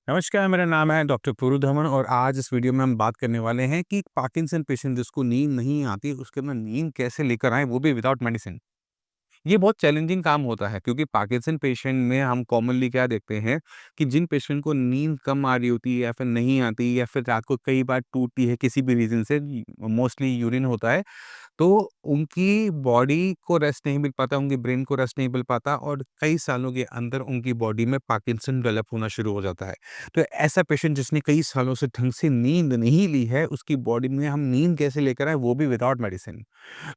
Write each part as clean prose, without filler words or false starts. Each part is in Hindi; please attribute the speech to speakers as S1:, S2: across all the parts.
S1: नमस्कार, मेरा नाम है डॉक्टर पुरु धमन और आज इस वीडियो में हम बात करने वाले हैं कि पार्किंसन पेशेंट जिसको नींद नहीं आती, उसके अंदर नींद कैसे लेकर आएँ, वो भी विदाउट मेडिसिन। ये बहुत चैलेंजिंग काम होता है क्योंकि पार्किंसन पेशेंट में हम कॉमनली क्या देखते हैं कि जिन पेशेंट को नींद कम आ रही होती है या फिर नहीं आती या फिर रात को कई बार टूटती है किसी भी रीज़न से, मोस्टली यूरिन होता है, तो उनकी बॉडी को रेस्ट नहीं मिल पाता, उनकी ब्रेन को रेस्ट नहीं मिल पाता और कई सालों के अंदर उनकी बॉडी में पार्किंसन डेवलप होना शुरू हो जाता है। तो ऐसा पेशेंट जिसने कई सालों से ढंग से नींद नहीं ली है, उसकी बॉडी में हम नींद कैसे लेकर आएँ, वो भी विदाउट मेडिसिन।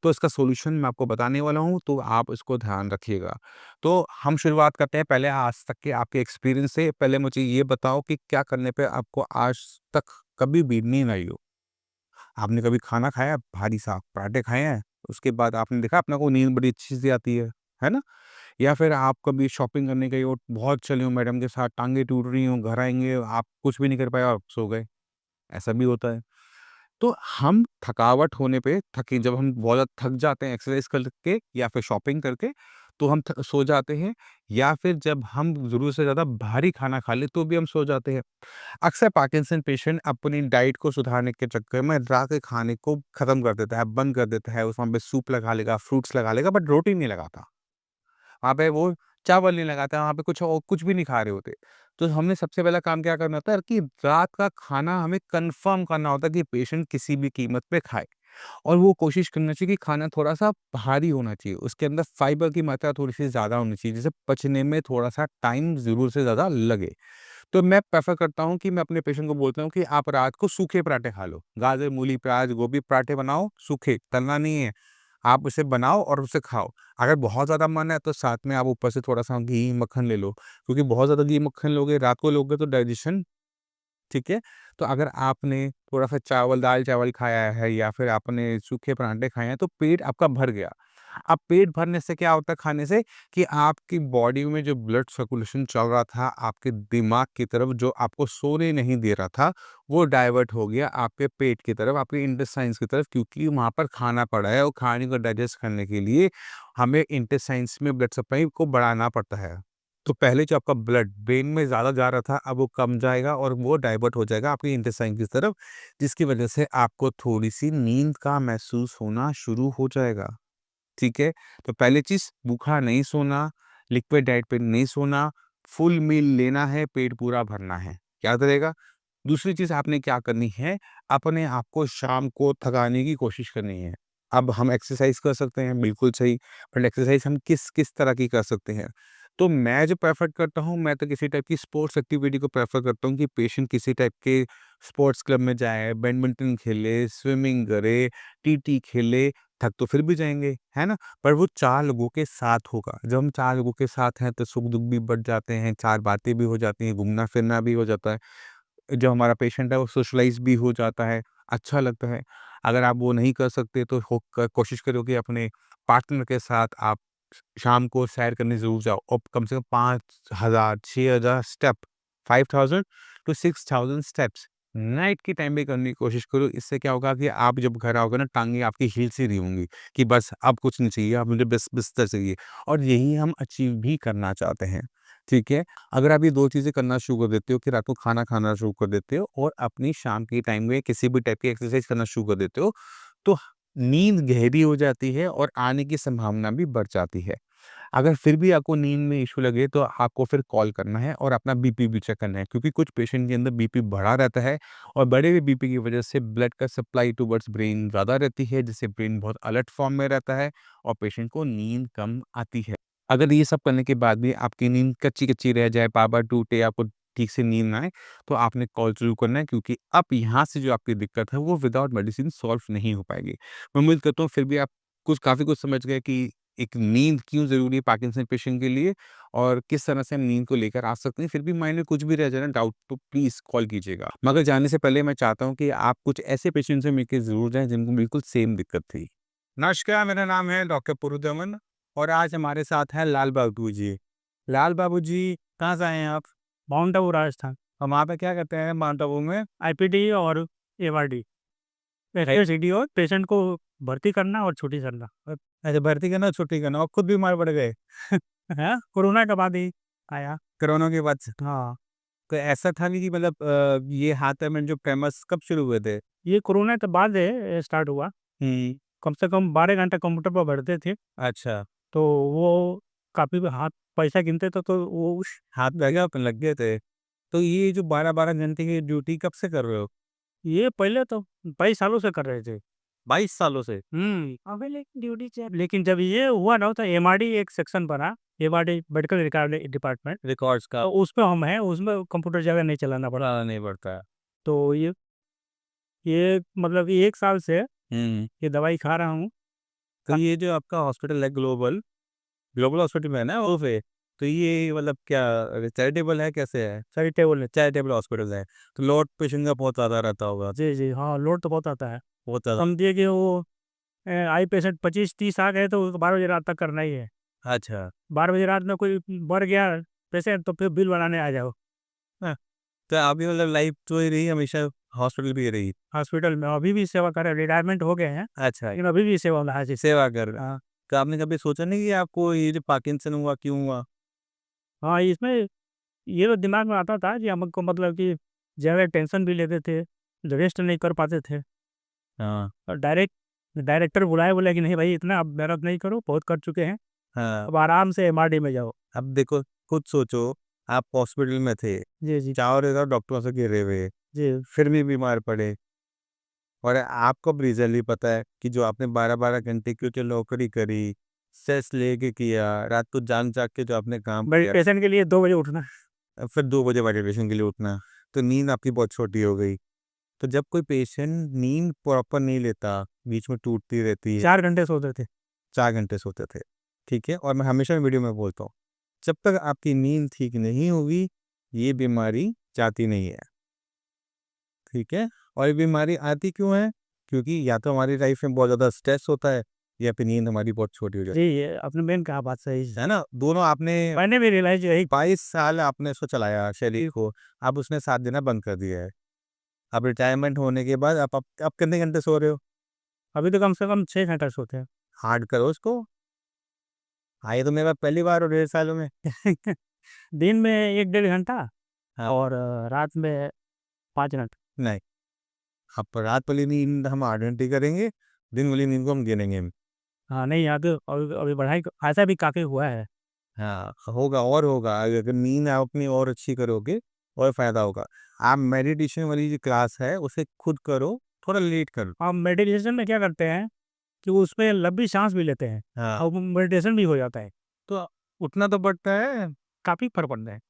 S1: तो इसका सॉल्यूशन मैं आपको बताने वाला हूँ, तो आप इसको ध्यान रखिएगा। तो हम शुरुआत करते हैं पहले आज तक के आपके एक्सपीरियंस से। पहले मुझे ये बताओ कि क्या करने पे आपको आज तक कभी भी नींद आई हो? आपने कभी खाना खाया भारी सा, पराठे खाए हैं, उसके बाद आपने देखा अपने को नींद बड़ी अच्छी सी आती है ना? या फिर आप कभी शॉपिंग करने गए हो, बहुत चले हो मैडम के साथ, टाँगें टूट रही हों, घर आएँगे आप कुछ भी नहीं कर पाए और सो गए, ऐसा भी होता है। तो हम थकावट होने पे थके जब हम बहुत ज़्यादा थक जाते हैं एक्सरसाइज़ करके या फिर शॉपिंग करके, तो हम थ सो जाते हैं या फिर जब हम ज़रूरत से ज़्यादा भारी खाना खा लें, तो भी हम सो जाते हैं। अक्सर पार्किंसन पेशेंट अपनी डाइट को सुधारने के चक्कर में रात के खाने को खत्म कर देता है, बंद कर देता है, उसमें पे सूप लगा लेगा, फ्रूट्स लगा लेगा बट रोटी नहीं लगाता। वहाँ पे वो चावल नहीं लगाता, वहाँ पे कुछ और कुछ भी नहीं खा रहे होते। तो हमने सबसे पहला काम क्या करना होता है कि रात का खाना हमें कन्फर्म करना होता है कि पेशेंट किसी भी कीमत पे खाए। और वो कोशिश करना चाहिए कि खाना थोड़ा-सा भारी होना चाहिए, उसके अंदर फाइबर की मात्रा थोड़ी-सी ज़्यादा होनी चाहिए, जिससे पचने में थोड़ा-सा टाइम ज़रूर से ज़्यादा लगे। तो मैं प्रेफ़र करता हूँ कि मैं अपने पेशेंट को बोलता हूँ कि आप रात को सूखे पराठे खा लो। गाजर, मूली, प्याज़, गोभी पराठे बनाओ सूखे, तलना नहीं है। आप उसे बनाओ और उसे खाओ। अगर बहुत ज़्यादा मन है तो साथ में आप ऊपर से थोड़ा-सा घी, मक्खन ले लो, क्योंकि बहुत ज़्यादा घी, मक्खन लोगे, रात को लोगे तो डाइजेशन ठीक है? तो अगर आपने थोड़ा-सा चावल दाल-चावल खाया है या फिर आपने सूखे पराठे खाए हैं, तो पेट आपका भर गया। अब पेट भरने से क्या होता है खाने से कि आपकी बॉडी में जो ब्लड सर्कुलेशन चल रहा था, आपके दिमाग की तरफ जो आपको सोने नहीं दे रहा था, वो डाइवर्ट हो गया आपके पेट की तरफ, आपके इंटेस्टाइन्स की तरफ क्योंकि वहाँ पर खाना पड़ा है और खाने को डाइजेस्ट करने के लिए हमें इंटेस्टाइन्स में ब्लड सप्लाई को बढ़ाना पड़ता है। तो पहले जो आपका ब्लड ब्रेन में ज़्यादा जा रहा था, अब वो कम जाएगा और वो डाइवर्ट हो जाएगा आपके इंटेस्टाइन की तरफ, जिसकी वजह से आपको थोड़ी-सी नींद का महसूस होना शुरू हो जाएगा, ठीक है? तो पहली चीज़ भूखा नहीं सोना, लिक्विड डाइट पे नहीं सोना, फुल मील लेना है, पेट पूरा भरना है, याद रहेगा? दूसरी चीज़ आपने क्या करनी है, अपने आप को शाम को थकाने की कोशिश करनी है। अब हम एक्सरसाइज़ कर सकते हैं, बिल्कुल सही, बट एक्सरसाइज़ हम किस तरह की कर सकते हैं? तो मैं जो प्रेफ़र करता हूँ, मैं तो किसी टाइप की स्पोर्ट्स एक्टिविटी को प्रेफ़र करता हूँ कि पेशेंट किसी टाइप के स्पोर्ट्स क्लब में जाए, बैडमिंटन खेले, स्विमिंग करे, टीटी खेले, थक तो फिर भी जाएँगे, है ना? पर वो 4 लोगों के साथ होगा। जब हम 4 लोगों के साथ हैं, तो सुख-दुःख भी बढ़ जाते हैं, 4 बातें भी हो जाती हैं, घूमना-फिरना भी हो जाता है। जो हमारा पेशेंट है वो सोशलाइज़ भी हो जाता है, अच्छा लगता है। अगर आप वो नहीं कर सकते तो हो क कोशिश करो कि अपने पार्टनर के साथ आप शाम को सैर करने ज़रूर जाओ और कम से कम 5,000 6,000 स्टेप 5,000 टू 6,000 स्टेप्स नाइट के टाइम पे करने की कोशिश करो। इससे क्या होगा कि आप जब घर आओगे ना टाँगें आपकी हिल सी रही होंगी कि बस अब कुछ नहीं चाहिए, अब मुझे बस बिस्तर चाहिए और यही हम अचीव भी करना चाहते हैं, ठीक है? अगर आप ये 2 चीज़ें करना शुरू कर देते हो कि रात को खाना खाना शुरू कर देते हो और अपनी शाम के टाइम में किसी भी टाइप की एक्सरसाइज़ करना शुरू कर देते हो, तो नींद गहरी हो जाती है और आने की संभावना भी बढ़ जाती है। अगर फिर भी आपको नींद में इश्यू लगे तो आपको फिर कॉल करना है और अपना बीपी भी चेक करना है क्योंकि कुछ पेशेंट के अंदर बीपी बढ़ा रहता है और बढ़े हुए बीपी की वजह से ब्लड का सप्लाई टुवर्ड्स ब्रेन ज़्यादा रहती है, जिससे ब्रेन बहुत अलर्ट फ़ॉर्म में रहता है और पेशेंट को नींद कम आती है। अगर ये सब करने के बाद भी आपकी नींद कच्ची-कच्ची रह जाए, बार-बार टूटे, आपको ठीक से नींद ना आए, तो आपने कॉल ज़रूर करना है क्योंकि अब यहाँ से जो आपकी दिक्कत है, वो विदाउट मेडिसिन सॉल्व नहीं हो पाएगी। मैं उम्मीद करता हूँ फिर भी आप काफ़ी कुछ समझ गए कि एक नींद क्यों ज़रूरी है पार्किंसन पेशेंट के लिए और किस तरह से हम नींद को लेकर आ सकते हैं। फिर भी माइंड में कुछ भी रह जाए ना डाउट तो प्लीज़ कॉल कीजिएगा। मगर जाने से पहले मैं चाहता हूँ कि आप कुछ ऐसे पेशेंट से मिलके ज़रूर जाएँ जिनको बिल्कुल सेम दिक्कत थी। नमस्कार, मेरा नाम है डॉक्टर पुरुदमन और आज हमारे साथ हैं लाल बाबू जी। लाल बाबू जी, कहाँ से आए हैं आप?
S2: माउंट आबू राजस्थान,
S1: और वहाँ पे क्या करते हैं माउंट आबू में?
S2: आईपीडी और एवारडी,
S1: है
S2: एसपीसीडी और पेशेंट को भर्ती करना और छुट्टी करना।
S1: अच्छा भर्ती करना, छुट्टी करना और खुद बीमार पड़ गए
S2: हाँ, कोरोना के बाद ही आया।
S1: कोरोना के बाद से।
S2: हाँ,
S1: तो ऐसा था नहीं कि मतलब ये हाथ में जो फेमस कब शुरू हुए थे?
S2: ये कोरोना के बाद स्टार्ट हुआ। कम से कम 12 घंटा कंप्यूटर पर बैठते थे,
S1: अच्छा,
S2: तो वो काफ़ी हाथ पैसा गिनते थे, तो वो उस
S1: हाथ लग गए थे। तो ये जो 12-12 घंटे की ड्यूटी कब से कर रहे हो?
S2: ये पहले तो 22 सालों से कर रहे थे।
S1: 22 सालों से?
S2: अबे लेकिन ड्यूटी चेक, लेकिन जब ये हुआ ना तो एमआरडी एक सेक्शन बना, MRD medical record department,
S1: records का
S2: तो उसमें हम हैं, उसमें कंप्यूटर ज़्यादा नहीं चलाना पड़ा।
S1: पुराना नहीं पड़ता है।
S2: तो ये मतलब 1 साल से
S1: हुँ।
S2: ये दवाई खा रहा हूँ।
S1: तो ये जो आपका हॉस्पिटल है ग्लोबल, ग्लोबल हॉस्पिटल में है ना वो पे? तो ये मतलब क्या चैरिटेबल है, कैसे है?
S2: चैरिटेबल है।
S1: चैरिटेबल हॉस्पिटल है, तो लोड पेशेंट का बहुत ज़्यादा रहता होगा,
S2: जी, जी। हाँ, लोड तो बहुत आता है।
S1: बहुत ज़्यादा।
S2: समझिए कि वो आई पेशेंट 25-30 आ गए तो 12 बजे रात तक करना ही है।
S1: अच्छा,
S2: 12 बजे रात में कोई बढ़ गया पेशेंट तो फिर बिल बनाने आ जाओ।
S1: हाँ, तो अभी मतलब लाइफ तो ही रही हमेशा, हॉस्पिटल भी रही?
S2: हॉस्पिटल में अभी भी सेवा कर रहे हैं, रिटायरमेंट हो गए हैं,
S1: अच्छा,
S2: लेकिन अभी भी सेवा में हाजिर।
S1: सेवा कर रहे हैं।
S2: हाँ,
S1: तो आपने कभी सोचा नहीं कि आपको ये जो पार्किंसन हुआ, क्यों हुआ?
S2: हाँ, इसमें ये तो दिमाग में आता था कि हमको मतलब कि ज़्यादा टेंशन भी लेते थे, रेस्ट नहीं कर पाते थे,
S1: हाँ,
S2: और डायरेक्टर बुलाए, बोले कि नहीं भाई इतना अब मेहनत नहीं करो, बहुत कर चुके हैं,
S1: हाँ।
S2: अब आराम से एमआरडी में जाओ।
S1: अब देखो, खुद सोचो, आप हॉस्पिटल में थे,
S2: जी, जी।
S1: चारों तरफ डॉक्टरों से घिरे हुए,
S2: जी,
S1: फिर भी बीमार पड़े, और आपको अब रिज़ल्ट पता है कि जो आपने 12-12 घंटे की जो नौकरी करी, स्ट्रेस लेके किया, रात को जाग-जाग के जो आपने काम किया,
S2: मेडिटेशन के लिए 2 बजे उठना।
S1: फिर 2 बजे वैलिडेशन के लिए उठना, तो नींद आपकी बहुत छोटी हो गई। तो जब कोई पेशेंट नींद प्रॉपर नहीं लेता, बीच में टूटती रहती है,
S2: 4 घंटे सोते थे।
S1: 4 घंटे सोते थे, ठीक है? और मैं हमेशा वीडियो में बोलता हूँ, जब तक आपकी नींद ठीक नहीं होगी, ये बीमारी जाती नहीं है, ठीक है? और ये बीमारी आती क्यों है? क्योंकि या तो हमारी लाइफ में बहुत ज़्यादा स्ट्रेस होता है, या फिर नींद हमारी बहुत छोटी हो
S2: जी,
S1: जाती
S2: ये आपने मेन कहा बात सही है।
S1: है ना? दोनों आपने
S2: मैंने भी रियलाइज़ यही
S1: 22 साल आपने इसको चलाया शरीर को, अब उसने साथ देना बंद कर दिया है। अब रिटायरमेंट होने के बाद आप कितने घंटे सो रहे हो?
S2: अभी तो कम से कम 6 घंटा सोते हैं।
S1: हार्ड करो उसको। हाँ, ये तो मेरे पास पहली बार हो 1.5 सालों में।
S2: दिन में 1 डेढ़ घंटा
S1: हाँ,
S2: और रात में 5 घंटा।
S1: नहीं, अब रात वाली नींद हम 8 घंटे करेंगे, दिन वाली नींद को हम गिनेंगे।
S2: हाँ, नहीं यहाँ तो अभी अभी बढ़ाई ऐसा भी काफ़ी हुआ है।
S1: हाँ, होगा और होगा, अगर नींद आप अपनी और अच्छी करोगे और फ़ायदा होगा। आप मेडिटेशन वाली जो क्लास है, उसे खुद करो, थोड़ा लेट करो।
S2: हम मेडिटेशन में क्या करते हैं कि उसमें लंबी साँस भी लेते हैं
S1: हाँ,
S2: और वो मेडिटेशन भी हो जाता है।
S1: तो उठना तो पड़ता है,
S2: काफ़ी फ़र्क पड़ता है।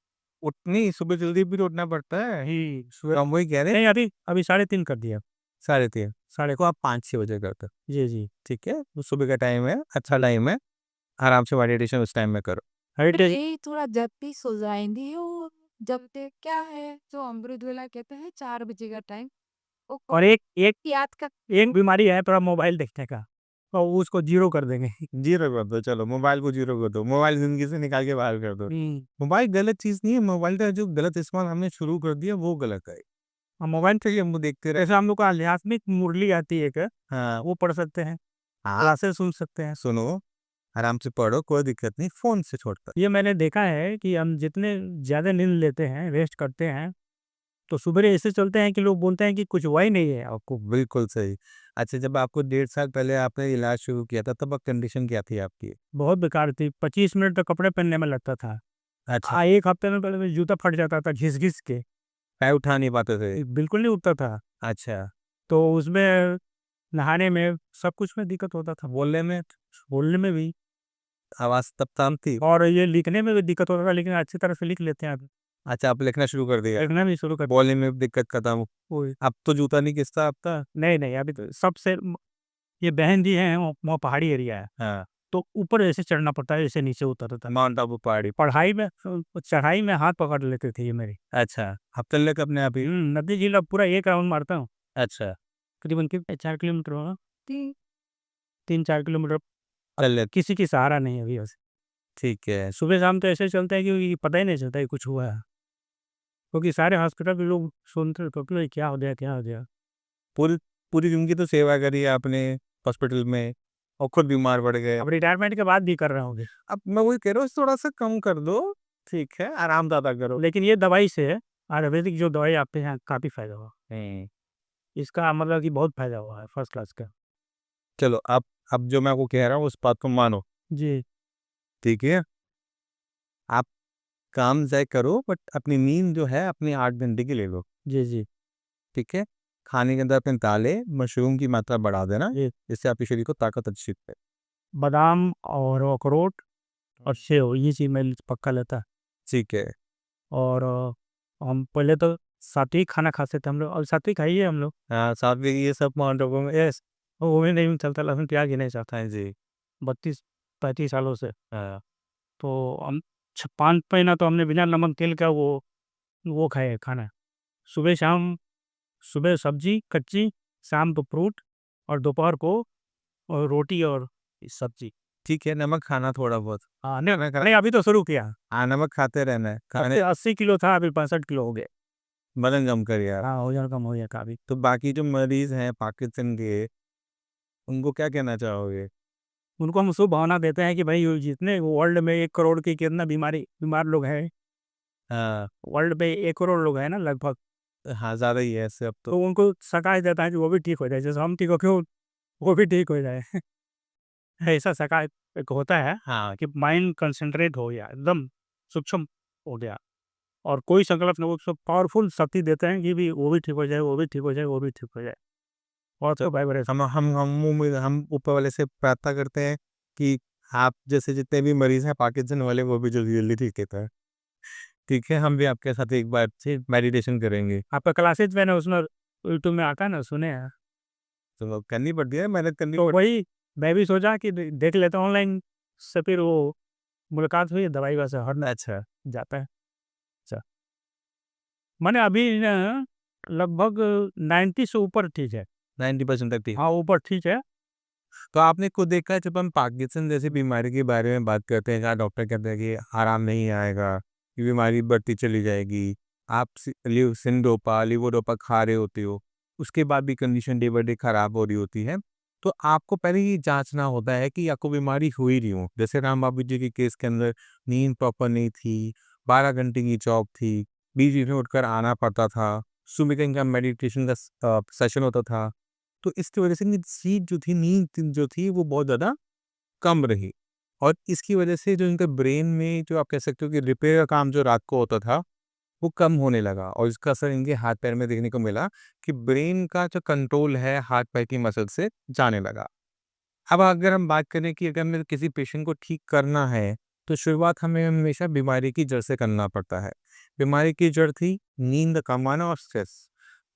S1: नहीं सुबह जल्दी भी तो उठना पड़ता है।
S2: जी,
S1: तो हम वही कह रहे हैं,
S2: नहीं अभी अभी 3:30 कर दिया।
S1: 3:30
S2: साढ़े
S1: को आप 5-6 बजे करते हो,
S2: जी, जी।
S1: ठीक है? तो सुबह का टाइम है, अच्छा टाइम है, आराम से मेडिटेशन उस टाइम में करो।
S2: हेरिटेज
S3: ये थोड़ा जल्दी सो जाएँगी और जब तक क्या है जो अमृत वेला कहते हैं 4 बजे का टाइम वो
S2: और एक एक
S3: याद का
S2: एक बीमारी है थोड़ा मोबाइल देखने का, तो उसको ज़ीरो कर देंगे।
S1: ज़ीरो कर दो, चलो मोबाइल को ज़ीरो कर दो, मोबाइल ज़िंदगी से निकाल के बाहर कर दो।
S2: हुँ।
S1: मोबाइल गलत चीज़ नहीं है, मोबाइल का जो गलत इस्तेमाल हमने शुरू कर दिया वो गलत है।
S2: मोबाइल
S1: ठीक है, हम वो देखते रहे।
S2: जैसे हम लोग को आध्यात्मिक मुरली आती है एक,
S1: हाँ,
S2: वो पढ़ सकते हैं,
S1: हाँ,
S2: क्लासेस सुन सकते हैं।
S1: सुनो, आराम से पढ़ो, कोई दिक्कत नहीं, फ़ोन से छोड़कर।
S2: ये मैंने देखा है कि हम जितने ज़्यादा नींद लेते हैं, रेस्ट करते हैं, तो सुबेरे ऐसे चलते हैं कि लोग बोलते हैं कि कुछ हुआ ही नहीं है।
S1: आपको बिल्कुल सही। अच्छा, जब आपको 1.5 साल पहले आपने इलाज शुरू किया था, तब कंडीशन क्या थी आपकी?
S2: बहुत बेकार थी, 25 मिनट तक कपड़े पहनने में लगता था।
S1: अच्छा,
S2: 1 हफ्ते में पहले जूता फट जाता था घिस-घिस के,
S1: पैर उठा नहीं पाते थे।
S2: बिल्कुल नहीं उठता था।
S1: अच्छा,
S2: तो उसमें नहाने में, सब कुछ में दिक्कत होता था,
S1: बोलने में
S2: बोलने में भी,
S1: आवाज़ तब शांत थी?
S2: और ये लिखने में भी दिक्कत होता था, लेकिन अच्छी तरह से लिख लेते हैं अब।
S1: अच्छा, आप लिखना शुरू कर दिया,
S2: लिखना भी शुरू कर
S1: बोलने में दिक्कत खत्म।
S2: वही।
S1: अब तो जूता नहीं घिसता आपका?
S2: नहीं, नहीं, अभी तो सबसे ये बहन जी हैं, वो पहाड़ी एरिया है,
S1: हाँ,
S2: तो ऊपर ऐसे चढ़ना पड़ता है, ऐसे नीचे उतरता है।
S1: माउंट आबू पहाड़ी।
S2: पढ़ाई में चढ़ाई में हाथ पकड़ लेते थे ये मेरे।
S1: अच्छा, अब चल लेके अपने आप ही?
S2: नदी झील अब पूरा 1 राउंड मारता हूँ,
S1: अच्छा,
S2: करीबन कितने 4 किलोमीटर होगा,
S3: थी
S2: 3-4 किलोमीटर। अब
S1: चल लेते,
S2: किसी की सहारा नहीं है अभी बस।
S1: ठीक है।
S2: सुबह-शाम तो ऐसे चलते हैं कि पता ही नहीं चलता कि कुछ हुआ है, क्योंकि सारे हॉस्पिटल के लोग सुनते थे कि क्या हो गया, क्या हो गया?
S1: पूरी पूरी ज़िंदगी तो सेवा करी आपने हॉस्पिटल में, और खुद बीमार पड़ गए।
S2: अब रिटायरमेंट के बाद भी कर रहा हूँ अभी।
S1: अब मैं वही कह रहा हूँ, थोड़ा-सा कम कर दो, ठीक है, आराम ज़्यादा करो।
S2: लेकिन ये दवाई से आयुर्वेदिक जो दवाई आपके यहाँ काफ़ी फ़ायदा हुआ। इसका मतलब कि बहुत फ़ायदा हुआ है फर्स्ट क्लास का।
S1: चलो अब जो मैं आपको कह रहा हूँ उस बात को मानो,
S2: जी,
S1: ठीक है? आप काम चाहे करो बट अपनी नींद जो है अपनी 8 घंटे की ले लो,
S2: जी, जी,
S1: ठीक है? खाने के अंदर अपने दालें, मशरूम की मात्रा बढ़ा देना,
S2: जी।
S1: जिससे आपके शरीर को ताकत अच्छी मिले।
S2: बादाम और अखरोट और सेव ये चीज़ मैं पक्का लेता।
S1: ठीक है।
S2: और हम पहले तो सात्विक खाना खाते थे हम लोग और सात्विक खाइए हम लोग।
S1: हाँ, साथ में ये सब माउंट आबू में यस।
S2: वो भी नहीं चलता, लहसुन प्याज ही नहीं चलता है
S1: जी।
S2: 32-35 सालों से। तो हम 5 महीना तो हमने बिना नमक तेल का वो खाए खाना। सुबह शाम, सुबह सब्जी कच्ची, शाम को फ्रूट और दोपहर को रोटी और सब्जी।
S1: ठीक है, नमक खाना थोड़ा बहुत।
S2: हाँ, नहीं अभी तो शुरू किया।
S1: हाँ, नमक खाते रहना है। खाने
S2: 80 किलो था, अभी 65 किलो हो गए।
S1: वज़न कम कर यार।
S2: हाँ, वज़न कम हो गया काफ़ी।
S1: तो बाकी जो मरीज़ हैं पार्किंसन के, उनको क्या कहना चाहोगे?
S2: उनको हम शुभ भावना देते हैं कि भाई ये जितने वर्ल्ड में 1 करोड़ की कितना बीमार लोग हैं,
S1: हाँ,
S2: वर्ल्ड में 1 करोड़ लोग हैं ना लगभग,
S1: हाँ, ज़्यादा ही है ऐसे अब तो।
S2: तो उनको सकाश देता है कि वो भी ठीक हो जाए। जैसे हम ठीक हो के वो भी ठीक हो जाए। ऐसा सकाश एक होता है
S1: हाँ,
S2: कि माइंड कंसंट्रेट हो गया, एकदम सूक्ष्म हो गया और कोई संकल्प नहीं, वो सब पावरफुल शक्ति देते हैं कि भी वो भी ठीक हो जाए, वो भी ठीक हो जाए, वो भी ठीक हो जाए। और
S1: तो
S2: तो वाइब्रेशन
S1: हम ऊपर वाले से प्रार्थना करते हैं कि आप जैसे जितने भी मरीज़ हैं पार्किंसन वाले वो भी जल्दी-जल्दी ठीक होता है। ठीक है, हम भी आपके साथ एक बार से मेडिटेशन करेंगे।
S2: आपका क्लासेज मैंने उसमें यूट्यूब में आता है ना, सुने हैं।
S1: तो करनी पड़ती है, मेहनत करनी
S2: तो
S1: पड़ती
S2: वही मैं भी सोचा कि देख लेता हूँ ऑनलाइन से, फिर वो मुलाकात हुई, दवाई वैसे हट
S1: है। अच्छा,
S2: जाता है। अच्छा, मैंने अभी ना लगभग 90 से ऊपर ठीक है।
S1: 90% तक ठीक।
S2: हाँ, ऊपर ठीक है।
S1: तो आपने खुद देखा है जब हम पार्किंसन जैसी बीमारी के बारे में बात करते हैं, जहाँ डॉक्टर कहते हैं कि आराम नहीं आएगा, ये बीमारी बढ़ती चली जाएगी, आप सिंडोपा, लीवोडोपा खा रहे होते हो, उसके बाद भी कंडीशन डे बाय डे खराब हो रही होती है, तो आपको पहले ये जांचना होता है कि आपको बीमारी हुई नहीं हो। जैसे राम बाबू जी के केस के अंदर नींद प्रॉपर नहीं थी, 12 घंटे की जॉब थी, बीच बीच में उठकर आना पड़ता था, सुबह का इनका मेडिटेशन का सेशन होता था, तो इसकी वजह से नींद जो थी वो बहुत ज़्यादा कम रही और इसकी वजह से जो इनका ब्रेन में जो आप कह सकते हो कि रिपेयर का काम जो रात को होता था, वो कम होने लगा और इसका असर इनके हाथ-पैर में देखने को मिला कि ब्रेन का जो कंट्रोल है हाथ-पैर की मसल से जाने लगा। अब अगर हम बात करें कि अगर हमें किसी पेशेंट को ठीक करना है, तो शुरुआत हमें हमेशा बीमारी की जड़ से करना पड़ता है। बीमारी की जड़ थी नींद कम आना और स्ट्रेस।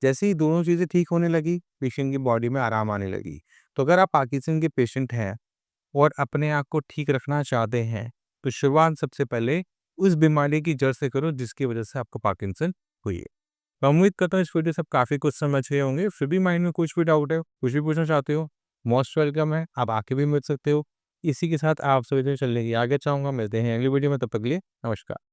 S1: जैसे ही दोनों चीज़ें ठीक होने लगी, पेशेंट की बॉडी में आराम आने लगी। तो अगर आप पार्किंसन के पेशेंट हैं और अपने आप को ठीक रखना चाहते हैं, तो शुरुआत सबसे पहले उस बीमारी की जड़ से करो जिसकी वजह से आपको पार्किंसन हुई है। मैं उम्मीद करता हूँ इस वीडियो से आप काफ़ी कुछ समझ गए होंगे। फिर भी माइंड में कुछ भी डाउट है, कुछ भी पूछना चाहते हो, मोस्ट वेलकम है, आप आके भी मिल सकते हो। इसी के साथ आप सभी से चलने की आगे चाहूँगा। मिलते हैं अगली वीडियो में, तब तक के लिए नमस्कार।